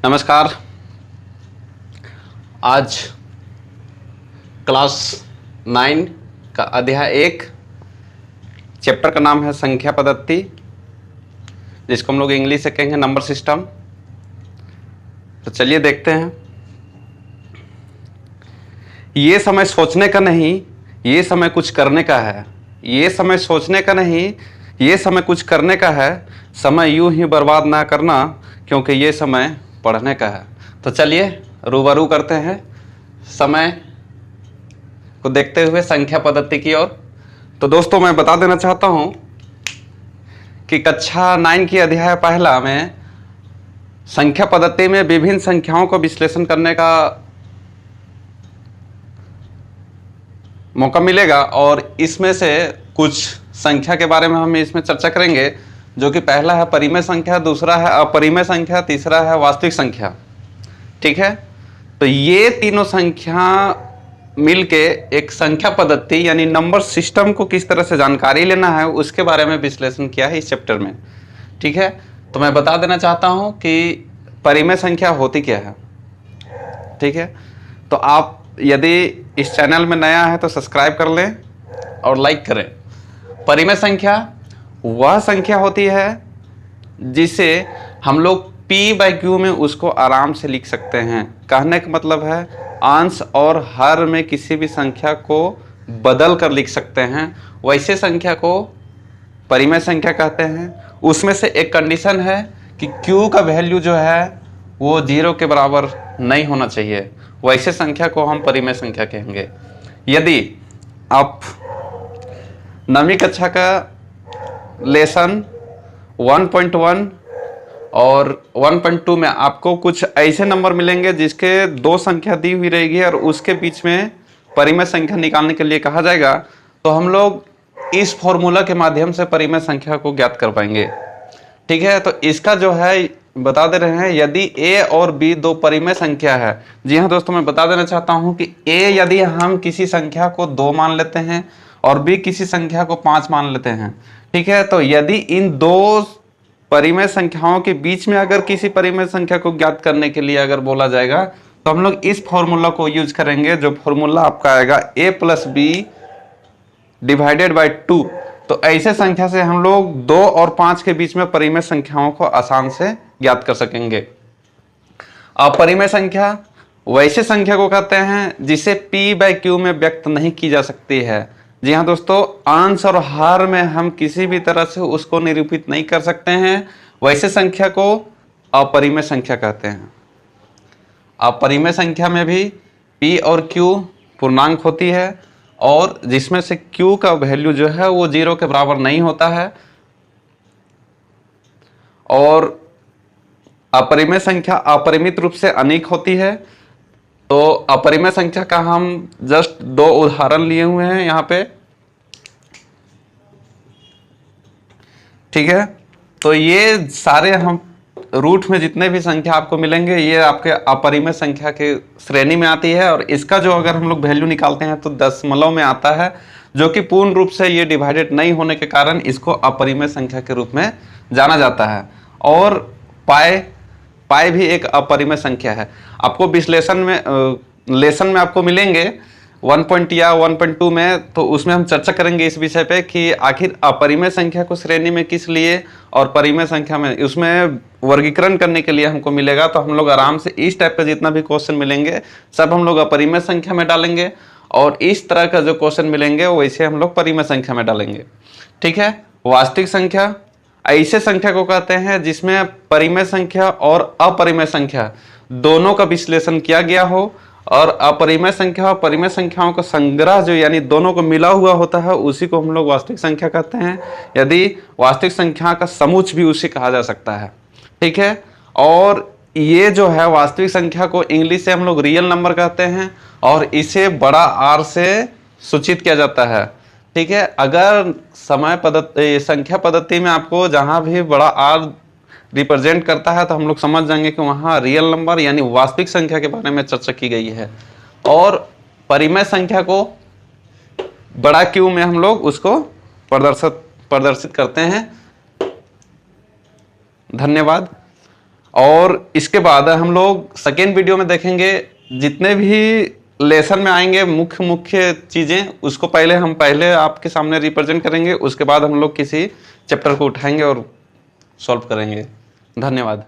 नमस्कार। आज क्लास 9 का अध्याय 1 चैप्टर का नाम है संख्या पद्धति, जिसको हम लोग इंग्लिश से कहेंगे नंबर सिस्टम। तो चलिए देखते हैं। ये समय सोचने का नहीं, ये समय कुछ करने का है। ये समय सोचने का नहीं, ये समय कुछ करने का है। समय यूं ही बर्बाद ना करना, क्योंकि ये समय पढ़ने का है। तो चलिए रूबरू करते हैं समय को देखते हुए संख्या पद्धति की ओर। तो दोस्तों, मैं बता देना चाहता हूं कि कक्षा 9 की अध्याय पहला में संख्या पद्धति में विभिन्न संख्याओं को विश्लेषण करने का मौका मिलेगा, और इसमें से कुछ संख्या के बारे में हम इसमें चर्चा करेंगे, जो कि पहला है परिमेय संख्या, दूसरा है अपरिमेय संख्या, तीसरा है वास्तविक संख्या। ठीक है, तो ये तीनों संख्या मिलके एक संख्या पद्धति यानी नंबर सिस्टम को किस तरह से जानकारी लेना है उसके बारे में विश्लेषण किया है इस चैप्टर में। ठीक है, तो मैं बता देना चाहता हूं कि परिमेय संख्या होती क्या है। ठीक है, तो आप यदि इस चैनल में नया है तो सब्सक्राइब कर लें और लाइक करें। परिमेय संख्या वह संख्या होती है जिसे हम लोग p/q में उसको आराम से लिख सकते हैं। कहने का मतलब है अंश और हर में किसी भी संख्या को बदल कर लिख सकते हैं, वैसे संख्या को परिमेय संख्या कहते हैं। उसमें से एक कंडीशन है कि q का वैल्यू जो है वो 0 के बराबर नहीं होना चाहिए, वैसे संख्या को हम परिमेय संख्या कहेंगे। यदि आप 9वीं कक्षा का लेसन 1.1 और 1.2 में आपको कुछ ऐसे नंबर मिलेंगे जिसके दो संख्या दी हुई रहेगी और उसके बीच में परिमेय संख्या निकालने के लिए कहा जाएगा, तो हम लोग इस फॉर्मूला के माध्यम से परिमेय संख्या को ज्ञात कर पाएंगे। ठीक है, तो इसका जो है बता दे रहे हैं, यदि a और b दो परिमेय संख्या है। जी हाँ दोस्तों, मैं बता देना चाहता हूं कि a यदि हम किसी संख्या को 2 मान लेते हैं और b किसी संख्या को 5 मान लेते हैं। ठीक है, तो यदि इन दो परिमेय संख्याओं के बीच में अगर किसी परिमेय संख्या को ज्ञात करने के लिए अगर बोला जाएगा, तो हम लोग इस फॉर्मूला को यूज करेंगे, जो फॉर्मूला आपका आएगा a + b / 2। तो ऐसे संख्या से हम लोग 2 और 5 के बीच में परिमेय संख्याओं को आसान से ज्ञात कर सकेंगे। अपरिमेय संख्या वैसे संख्या को कहते हैं जिसे p/q में व्यक्त नहीं की जा सकती है। जी हाँ दोस्तों, अंश और हर में हम किसी भी तरह से उसको निरूपित नहीं कर सकते हैं, वैसे संख्या को अपरिमेय संख्या कहते हैं। अपरिमेय संख्या में भी p और q पूर्णांक होती है, और जिसमें से q का वैल्यू जो है वो 0 के बराबर नहीं होता है। और अपरिमेय संख्या अपरिमित रूप से अनेक होती है। तो अपरिमेय संख्या का हम जस्ट 2 उदाहरण लिए हुए हैं यहाँ पे। ठीक है, तो ये सारे हम रूट में जितने भी संख्या आपको मिलेंगे ये आपके अपरिमेय संख्या के श्रेणी में आती है, और इसका जो अगर हम लोग वैल्यू निकालते हैं तो दशमलव में आता है, जो कि पूर्ण रूप से ये डिवाइडेड नहीं होने के कारण इसको अपरिमेय संख्या के रूप में जाना जाता है। और पाई भी एक अपरिमेय संख्या है। आपको विश्लेषण में लेसन में आपको मिलेंगे 1 या 1.2 में, तो उसमें हम चर्चा करेंगे इस विषय पे कि आखिर अपरिमेय संख्या को श्रेणी में किस लिए और परिमेय संख्या में उसमें वर्गीकरण करने के लिए हमको मिलेगा। तो हम लोग आराम से इस टाइप का जितना भी क्वेश्चन मिलेंगे सब हम लोग अपरिमेय संख्या में डालेंगे, और इस तरह का जो क्वेश्चन मिलेंगे वैसे हम लोग परिमेय संख्या में डालेंगे। ठीक है, वास्तविक संख्या ऐसे संख्या को कहते हैं जिसमें परिमेय संख्या और अपरिमेय संख्या दोनों का विश्लेषण किया गया हो, और अपरिमेय संख्या और परिमेय संख्याओं का संग्रह जो यानी दोनों को मिला हुआ होता है उसी को हम लोग वास्तविक संख्या कहते हैं। यदि वास्तविक संख्या का समूच भी उसे कहा जा सकता है। ठीक है, और ये जो है वास्तविक संख्या को इंग्लिश से हम लोग रियल नंबर कहते हैं, और इसे बड़ा R से सूचित किया जाता है। ठीक है, अगर समय पद्धति संख्या पद्धति में आपको जहां भी बड़ा R रिप्रेजेंट करता है तो हम लोग समझ जाएंगे कि वहां रियल नंबर यानी वास्तविक संख्या के बारे में चर्चा की गई है। और परिमेय संख्या को बड़ा Q में हम लोग उसको प्रदर्शित करते हैं। धन्यवाद। और इसके बाद हम लोग सेकेंड वीडियो में देखेंगे जितने भी लेसन में आएंगे मुख्य मुख्य चीजें, उसको पहले आपके सामने रिप्रेजेंट करेंगे, उसके बाद हम लोग किसी चैप्टर को उठाएंगे और सॉल्व करेंगे। धन्यवाद।